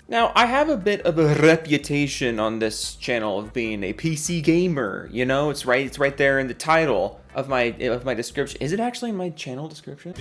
Now, I have a bit of a reputation on this channel of being a PC gamer, you know? It's right there in the title of my description. Is it actually in my channel description?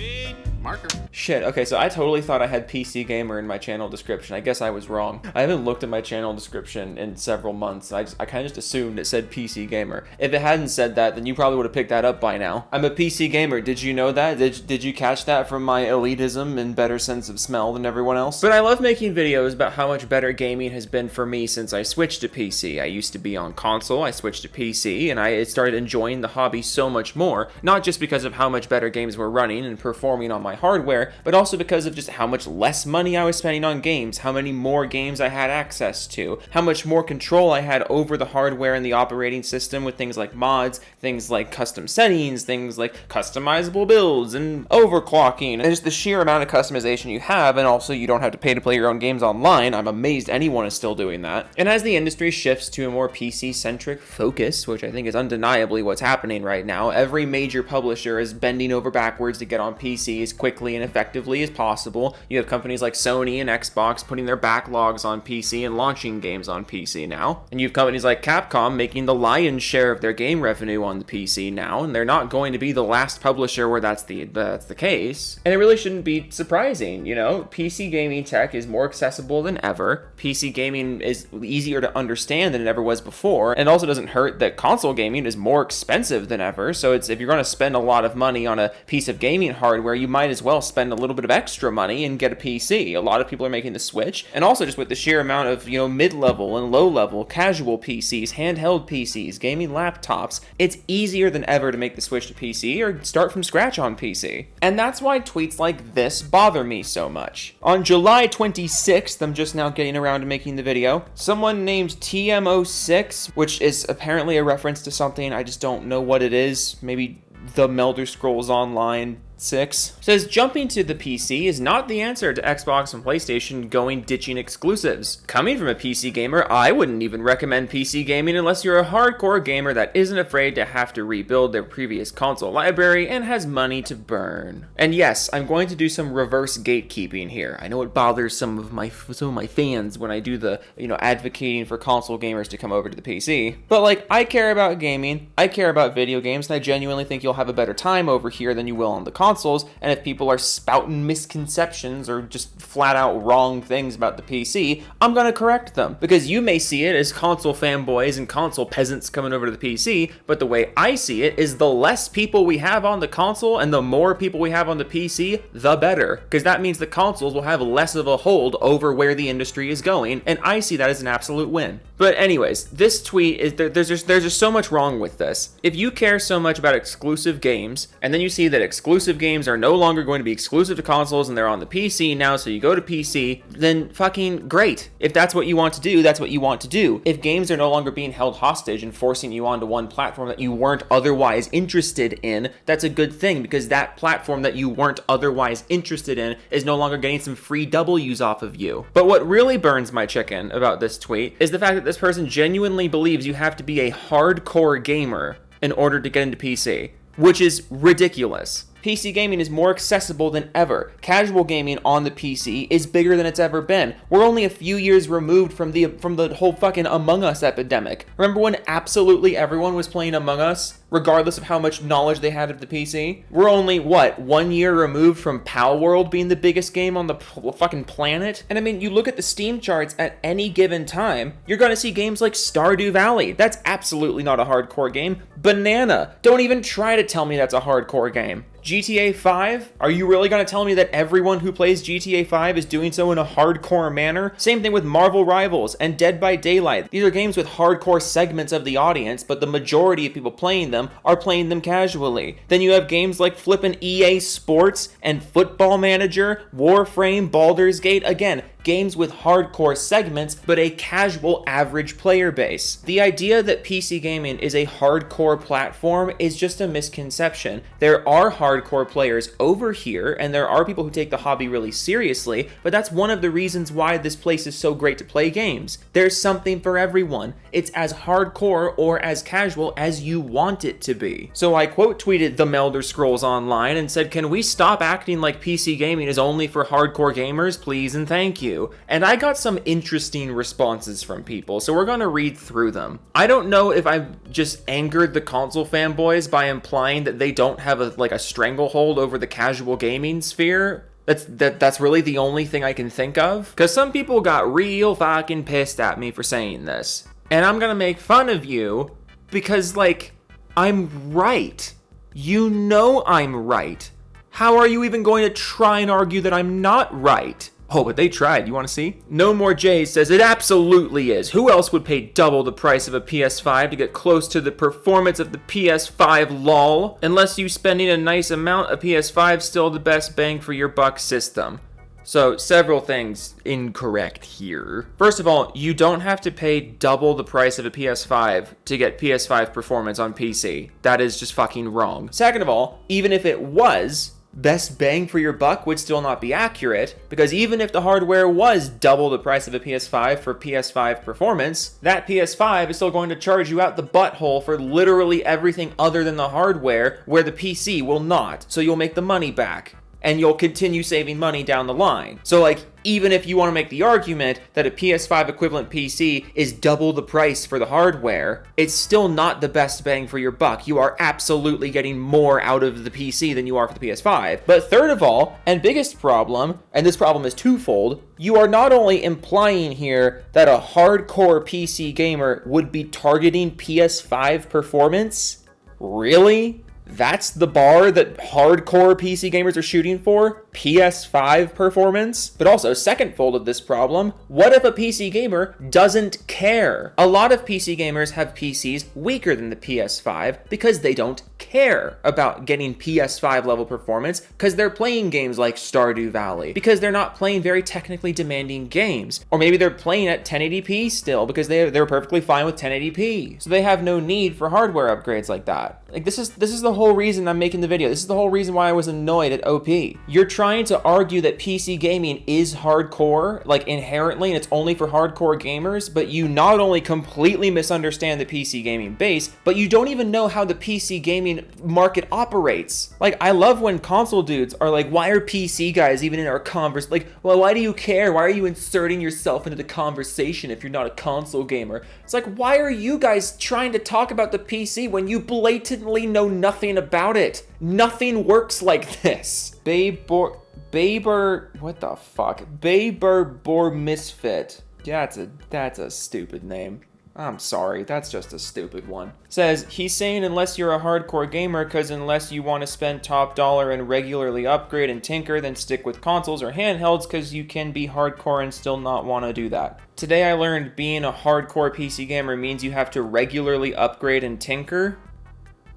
Marker. Shit, okay, so I totally thought I had PC gamer in my channel description. I guess I was wrong. I haven't looked at my channel description in several months. I kind of just assumed it said PC gamer. If it hadn't said that, then you probably would have picked that up by now. I'm a PC gamer. Did you know that? Did you catch that from my elitism and better sense of smell than everyone else? But I love making videos about how much better gaming has been for me since I switched to PC. I used to be on console, I switched to PC, and I started enjoying the hobby so much more, not just because of how much better games were running and performing on my hardware, but also because of just how much less money I was spending on games, how many more games I had access to, how much more control I had over the hardware and the operating system with things like mods, things like custom settings, things like customizable builds and overclocking, and just the sheer amount of customization you have, and also you don't have to pay to play your own games online. I'm amazed anyone is still doing that. And as the industry shifts to a more PC-centric focus, which I think is undeniably what's happening right now, every major publisher is bending over backwards to get on PC as quickly and effectively as possible. You have companies like Sony and Xbox putting their backlogs on PC and launching games on PC now. And you have companies like Capcom making the lion's share of their game revenue on the PC now, and they're not going to be the last publisher where that's the case. And it really shouldn't be surprising, you know? PC gaming tech is more accessible than ever. PC gaming is easier to understand than it ever was before, and it also doesn't hurt that console gaming is more expensive than ever. So if you're going to spend a lot of money on a piece of gaming hardware, you might as well spend a little bit of extra money and get a PC. A lot of people are making the switch, and also just with the sheer amount of, you know, mid-level and low-level casual PCs, handheld PCs, gaming laptops, it's easier than ever to make the switch to PC or start from scratch on PC. And that's why tweets like this bother me so much. On July 26th, I'm just now getting around to making the video, someone named TM06, which is apparently a reference to something, I just don't know what it is, maybe The Elder Scrolls Online 6, says jumping to the PC is not the answer to Xbox and PlayStation ditching exclusives. Coming from a PC gamer, I wouldn't even recommend PC gaming unless you're a hardcore gamer that isn't afraid to have to rebuild their previous console library and has money to burn. And yes, I'm going to do some reverse gatekeeping here. I know it bothers some of my fans when I do the, you know, advocating for console gamers to come over to the PC. But like, I care about gaming, I care about video games, and I genuinely think you'll have a better time over here than you will on the consoles, and if people are spouting misconceptions or just flat out wrong things about the PC, I'm gonna correct them, because you may see it as console fanboys and console peasants coming over to the PC, but the way I see it is the less people we have on the console and the more people we have on the PC, the better, because that means the consoles will have less of a hold over where the industry is going, and I see that as an absolute win. But anyways, this tweet is there's just so much wrong with this. If you care so much about exclusive games, and then you see that exclusive games are no longer going to be exclusive to consoles and they're on the PC now, so you go to PC, then fucking great. If that's what you want to do, that's what you want to do. If games are no longer being held hostage and forcing you onto one platform that you weren't otherwise interested in, that's a good thing, because that platform that you weren't otherwise interested in is no longer getting some free W's off of you. But what really burns my chicken about this tweet is the fact that this person genuinely believes you have to be a hardcore gamer in order to get into PC, which is ridiculous. PC gaming is more accessible than ever. Casual gaming on the PC is bigger than it's ever been. We're only a few years removed from the whole fucking Among Us epidemic. Remember when absolutely everyone was playing Among Us, regardless of how much knowledge they had of the PC? We're only, 1 year removed from Pal World being the biggest game on the fucking planet? And I mean, you look at the Steam charts at any given time, you're gonna see games like Stardew Valley. That's absolutely not a hardcore game. Banana. Don't even try to tell me that's a hardcore game. GTA 5? Are you really going to tell me that everyone who plays GTA 5 is doing so in a hardcore manner? Same thing with Marvel Rivals and Dead by Daylight. These are games with hardcore segments of the audience, but the majority of people playing them are playing them casually. Then you have games like flippin' EA Sports and Football Manager, Warframe, Baldur's Gate. Again, games with hardcore segments, but a casual average player base. The idea that PC gaming is a hardcore platform is just a misconception. There are hardcore players over here, and there are people who take the hobby really seriously, but that's one of the reasons why this place is so great to play games. There's something for everyone. It's as hardcore or as casual as you want it to be. So I quote tweeted The Elder Scrolls Online and said, "Can we stop acting like PC gaming is only for hardcore gamers, please and thank you?" you, and I got some interesting responses from people, so we're gonna read through them. I don't know if I've just angered the console fanboys by implying that they don't have a stranglehold over the casual gaming sphere. That's really the only thing I can think of. Because some people got real fucking pissed at me for saying this. And I'm gonna make fun of you because, like, I'm right. You know I'm right. How are you even going to try and argue that I'm not right? Oh, but they tried. You want to see? No More J's says it absolutely is. Who else would pay double the price of a PS5 to get close to the performance of the PS5 lol? Unless you spending a nice amount, a PS5 still the best bang for your buck system. So, several things incorrect here. First of all, you don't have to pay double the price of a PS5 to get PS5 performance on PC. That is just fucking wrong. Second of all, even if it was, best bang for your buck would still not be accurate, because even if the hardware was double the price of a PS5 for PS5 performance, that PS5 is still going to charge you out the butthole for literally everything other than the hardware, where the PC will not. So you'll make the money back, and you'll continue saving money down the line. So, like, even if you want to make the argument that a PS5 equivalent PC is double the price for the hardware, it's still not the best bang for your buck. You are absolutely getting more out of the PC than you are for the PS5. But third of all, and biggest problem, and this problem is twofold, you are not only implying here that a hardcore PC gamer would be targeting PS5 performance. Really? That's the bar that hardcore PC gamers are shooting for? PS5 performance? But also, second fold of this problem, what if a PC gamer doesn't care? A lot of PC gamers have PCs weaker than the PS5 because they don't care about getting PS5 level performance because they're playing games like Stardew Valley, because they're not playing very technically demanding games. Or maybe they're playing at 1080p still because they're perfectly fine with 1080p. So they have no need for hardware upgrades like that. Like, this is the whole reason I'm making the video. This is the whole reason why I was annoyed at OP. You're trying to argue that PC gaming is hardcore, like inherently, and it's only for hardcore gamers, but you not only completely misunderstand the PC gaming base, but you don't even know how the PC gaming market operates. Like, I love when console dudes are like, why are PC guys even in our converse? Like, well, why do you care? Why are you inserting yourself into the conversation if you're not a console gamer? It's like, why are you guys trying to talk about the PC when you blatantly know nothing about it? Nothing works like this. Baber, what the fuck? Baber Bor Misfit. That's a stupid name. I'm sorry, that's just a stupid one. Says, he's saying unless you're a hardcore gamer, because unless you want to spend top dollar and regularly upgrade and tinker, then stick with consoles or handhelds, because you can be hardcore and still not want to do that. Today I learned being a hardcore PC gamer means you have to regularly upgrade and tinker,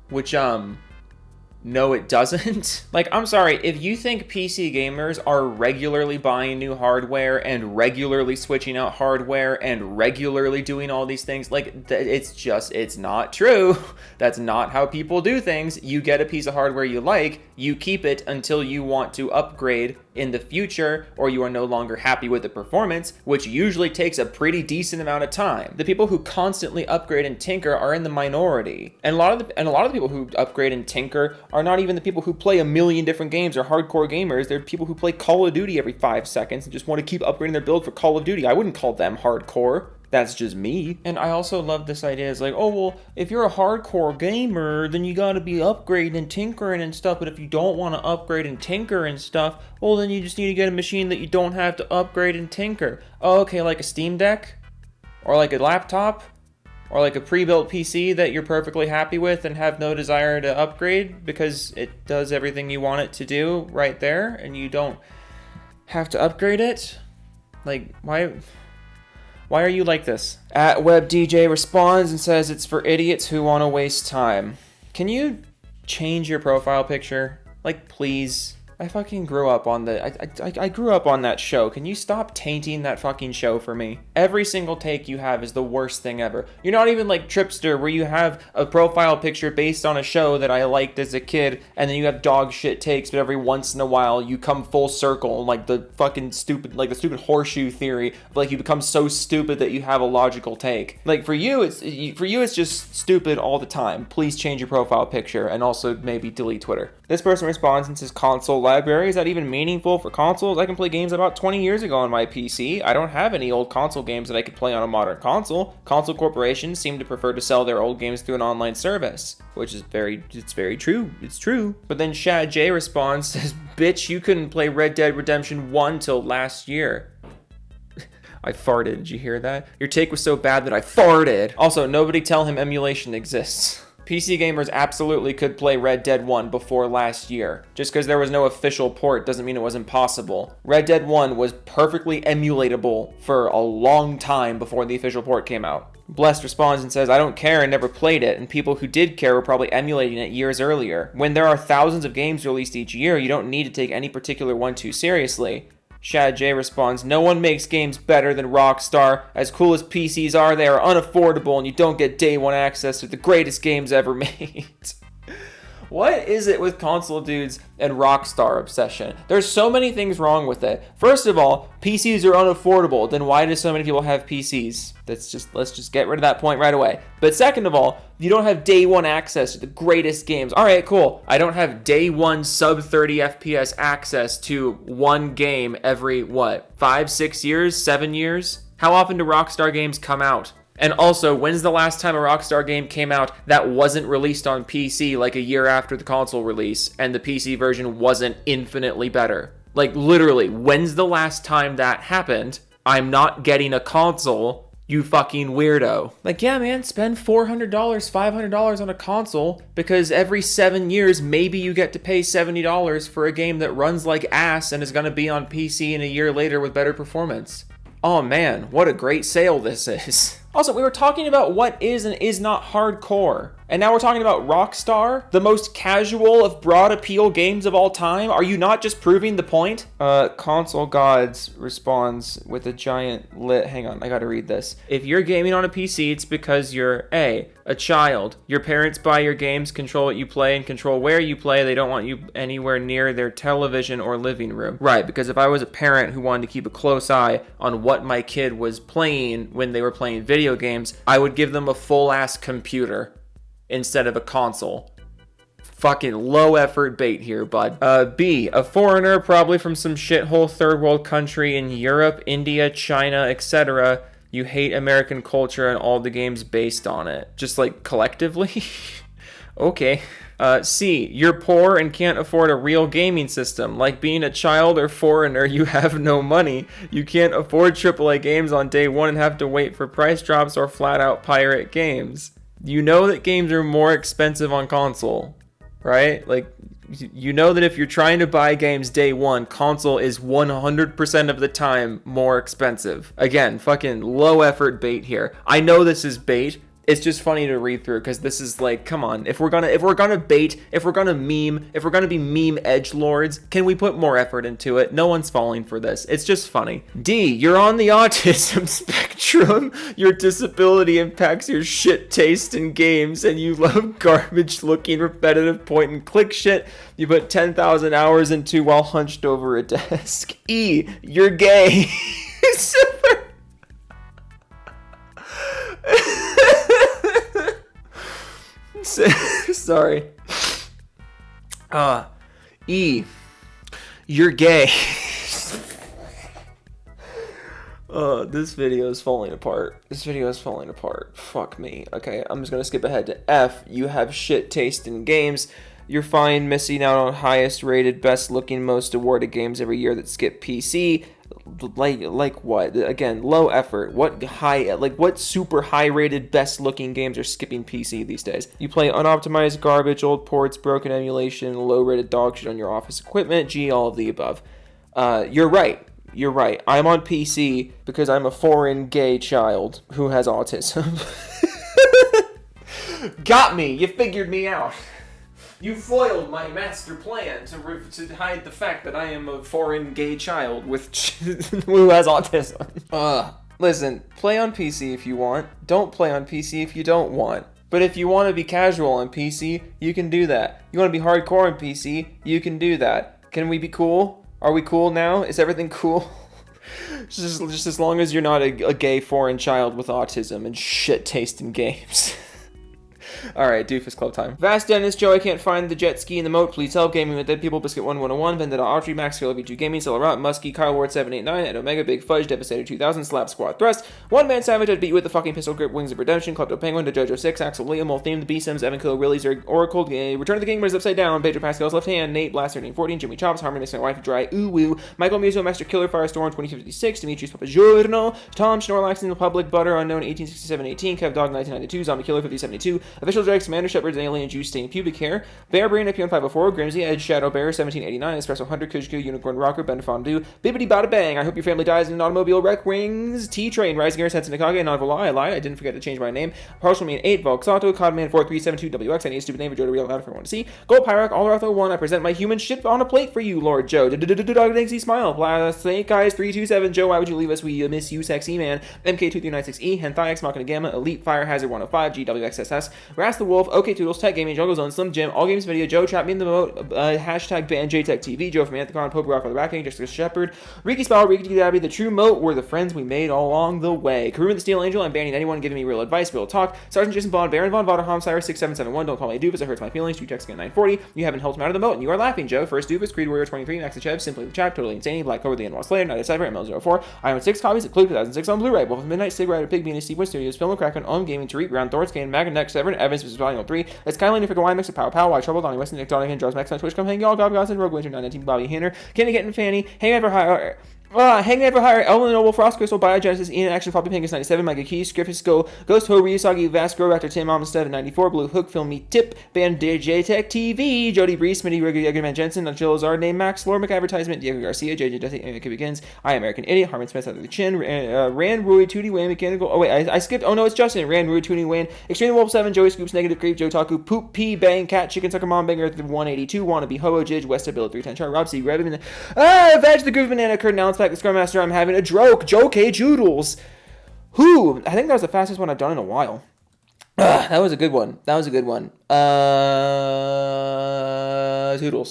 which, no, it doesn't. Like, I'm sorry, if you think PC gamers are regularly buying new hardware and regularly switching out hardware and regularly doing all these things, like, it's not true. That's not how people do things. You get a piece of hardware you like, you keep it until you want to upgrade in the future, or you are no longer happy with the performance, which usually takes a pretty decent amount of time. The people who constantly upgrade and tinker are in the minority. And a lot of the people who upgrade and tinker are not even the people who play a million different games or hardcore gamers. They're people who play Call of Duty every 5 seconds and just want to keep upgrading their build for Call of Duty. I wouldn't call them hardcore. That's just me. And I also love this idea. It's like, oh, well, if you're a hardcore gamer, then you gotta be upgrading and tinkering and stuff. But if you don't want to upgrade and tinker and stuff, well, then you just need to get a machine that you don't have to upgrade and tinker. Oh, okay, like a Steam Deck? Or like a laptop? Or like a pre-built PC that you're perfectly happy with and have no desire to upgrade because it does everything you want it to do right there and you don't have to upgrade it? Like, why are you like this? @WebDJ responds and says it's for idiots who want to waste time. Can you change your profile picture? Like, please. I fucking grew up on I grew up on that show. Can you stop tainting that fucking show for me? Every single take you have is the worst thing ever. You're not even like Tripster, where you have a profile picture based on a show that I liked as a kid, and then you have dog shit takes, but every once in a while you come full circle, like the fucking stupid, like the stupid horseshoe theory, like you become so stupid that you have a logical take. Like for you, it's just stupid all the time. Please change your profile picture, and also maybe delete Twitter. This person responds and says console library. Is that even meaningful for consoles? I can play games about 20 years ago on my PC. I don't have any old console games that I could play on a modern console. Console corporations seem to prefer to sell their old games through an online service, which is it's very true. It's true. But then Shad J responds, says, bitch, you couldn't play Red Dead Redemption 1 till last year. I farted. Did you hear that? Your take was so bad that I farted. Also, nobody tell him emulation exists. PC gamers absolutely could play Red Dead 1 before last year. Just because there was no official port doesn't mean it was impossible. Red Dead 1 was perfectly emulatable for a long time before the official port came out. Blessed responds and says, I don't care and never played it, and people who did care were probably emulating it years earlier. When there are thousands of games released each year, you don't need to take any particular one too seriously. Shad J responds, no one makes games better than Rockstar. As cool as PCs are, they are unaffordable and you don't get day one access to the greatest games ever made. What is it with console dudes and Rockstar obsession? There's so many things wrong with it. First of all, PCs are unaffordable. Then why do so many people have PCs? Let's just get rid of that point right away. But second of all, you don't have day one access to the greatest games. All right, cool. I don't have day one sub 30 FPS access to one game every, 5, 6 years, 7 years? How often do Rockstar games come out? And also, when's the last time a Rockstar game came out that wasn't released on PC like a year after the console release and the PC version wasn't infinitely better? Like, literally, when's the last time that happened? I'm not getting a console, you fucking weirdo. Like, yeah, man, spend $400, $500 on a console because every 7 years, maybe you get to pay $70 for a game that runs like ass and is going to be on PC in a year later with better performance. Oh man, what a great sale this is. Also, we were talking about what is and is not hardcore. And now we're talking about Rockstar, the most casual of broad appeal games of all time. Are you not just proving the point? Console Gods responds with a giant lit. Hang on, I gotta read this. If you're gaming on a PC, it's because you're a child. Your parents buy your games, control what you play, and control where you play. They don't want you anywhere near their television or living room. Right, because if I was a parent who wanted to keep a close eye on what my kid was playing when they were playing video games, I would give them a full-ass computer instead of a console. Fucking low effort bait here, bud. B, a foreigner, probably from some shithole third world country in Europe, India, China, etc. You hate American culture and all the games based on it. Just like collectively? Okay. C, you're poor and can't afford a real gaming system. Like being a child or foreigner, you have no money. You can't afford AAA games on day one and have to wait for price drops or flat out pirate games. You know that games are more expensive on console, right? Like, you know that if you're trying to buy games day one, console is 100% of the time more expensive. Again, fucking low effort bait here. I know this is bait. It's just funny to read through because this is like, come on. If we're gonna bait, if we're gonna meme, if we're gonna be meme edgelords, can we put more effort into it? No one's falling for this. It's just funny. D, you're on the autism spectrum. Your disability impacts your shit taste in games, and you love garbage-looking, repetitive point-and-click shit you put 10,000 hours into while hunched over a desk. E, you're gay. Sorry. E, you're gay. This video is falling apart. Fuck me. Okay, I'm just gonna skip ahead to F. You have shit taste in games. You're fine missing out on highest rated, best looking, most awarded games every year that skip PC. Like what? Again, low effort. What super high rated, best looking games are skipping PC these days? You play unoptimized garbage, old ports, broken emulation, low rated dog shit on your office equipment. G, all of the above. You're right. I'm on PC because I'm a foreign gay child who has autism. Got me. You figured me out. You foiled my master plan to hide the fact that I am a foreign gay child who has autism. Listen, play on PC if you want. Don't play on PC if you don't want. But if you want to be casual on PC, you can do that. You want to be hardcore on PC, you can do that. Can we be cool? Are we cool now? Is everything cool? just as long as you're not a gay foreign child with autism and shit taste in games. Alright, Doofus Club time. Vast Dennis, Joe, I can't find the jet ski in the moat. Please help. Gaming with Dead People, Biscuit 1101, Vendetta Autry, Max Killer V2 Gaming, Celarot, Muskie, Kyle Ward 789, Ed Omega, Big Fudge, Devastator 2000, Slap Squad Thrust, One Man Savage, I'd beat you with the fucking pistol grip, Wings of Redemption, Klepto Penguin, DeJojo 6, Axel Liam, Old Theme, The B Sims, Evan Kill, Willie, Zerg, Oracle, Return of the Gamers Upside Down, Pedro Pascal's Left Hand, Nate, Blaster 14, Jimmy Chops, Harmony, My Wife, Dry, Ooh Woo, Michael Muso, Master Killer, Firestorm 2056, Demetrius Papagiorno, Tom Schnorlax in the Public, Butter Unknown 1867-18, Kev Dog 1992, Zombie Killer 5072, Official Drake, Commander Shepard's Alien Juice Stain Pubic Hair, Bear Brain Epion 504, Grimsy, Edge Shadow Bear 1789, Espresso Hunter, Kujku, Unicorn Rocker, Ben Fondue, Bibbidi Bada Bang, I hope your family dies in an automobile wreck, Wings, T-Train, Rising Air, Sense Nikage, Not Lie, I lied, I didn't forget to change my name, Partial Mean 8, Volksato, Codman 4372WX, I need a stupid name for Joe to read out loud if I want to see, Gold Pyrock, All Earth 01, I present my human shit on a plate for you, Lord Joe, Dog Danksy Smile, Snake Guys 327, Joe, why would you leave us, we miss you, Sexy Man, MK2396E, Hentai X Machina Gamma, Elite Fire Hazard 105, GWXSS, Ras the Wolf, OK Toodles, Tech Gaming, Jungle Zone, Slim Jim, All Games Video, Joe, Trap Me in the Moat, hashtag ban JTech TV, Joe from Anthicon, Pope Rock for the Racking, Jessica Shepard, Riki Spell, Riki Dabby, The True Moat were the friends we made all along the way. Karoon the Steel Angel, I'm banning anyone giving me real advice, real talk. Sergeant Jason Bond, Baron Von Vaderham, Cyrus 6771, don't call me a doofus, it hurts my feelings, 2 text again 940. You haven't helped him out of the moat, and you are laughing, Joe. First Doofus, Creed Warrior 23, Max the Chev, Simply the Chap, Totally Insane, Black Cobra, The Anwar Slayer, Night of Cyber, ML04. I own 6 copies of Clue 2006 on Blu-ray, Wolf of Midnight, Sig Rider, Pig Venus, Steve Studios, Film of Kraken, Om Gaming, Tariq, Round, Thorskane, Mag Neck, Severn, Evans, Volume 3, It's Kylie, Nifika, Y Mix, Pow Pow, Why Trouble, Donnie Weston, Nick Donahan, Draws Max on Twitch, Come Hang Y'all, Gob Goss, and Rogue Winter 919, Bobby Hanner, Kenny Get and Fanny, Hang Ever Higher. Hang Never Higher, Ellen Noble, Frost Crystal, Biogenesis, Ian Action, Floppy Pingus 97, Micah Keys, Griffiths Go, Ghost Ho, Ryusagi, Vasco, Raptor, Tim Amstead 94, Blue Hook, Film Me Tip, Band J Tech TV, Jody Brees, Smitty, Rigger, Man Jensen, Angelo Zard, Name Max, Lormic Advertisement, Diego Garcia, JJ Jesse, Amy Begins, I American Idiot, Harmon Smith under the chin, Rand Rui, Tootie Wayne, Mechanical, oh wait, I skipped, oh no, it's Justin, Rand Rui, Tootie Wayne, Extreme Wolf 7, Joey Scoops, Negative Creep, Joe Taku, Poop P, Bang, Cat, Chicken Sucker, Mom Banger, 182, Wannabe, Ho, Jidge, West of Bill 310, Char, Rob C, Revin, Veg, the Groove Banana, Kurt, Now Back, the Scrum Master, I'm having a joke, K Joodles. Who? I think that was the fastest one I've done in a while. That was a good one. Toodles.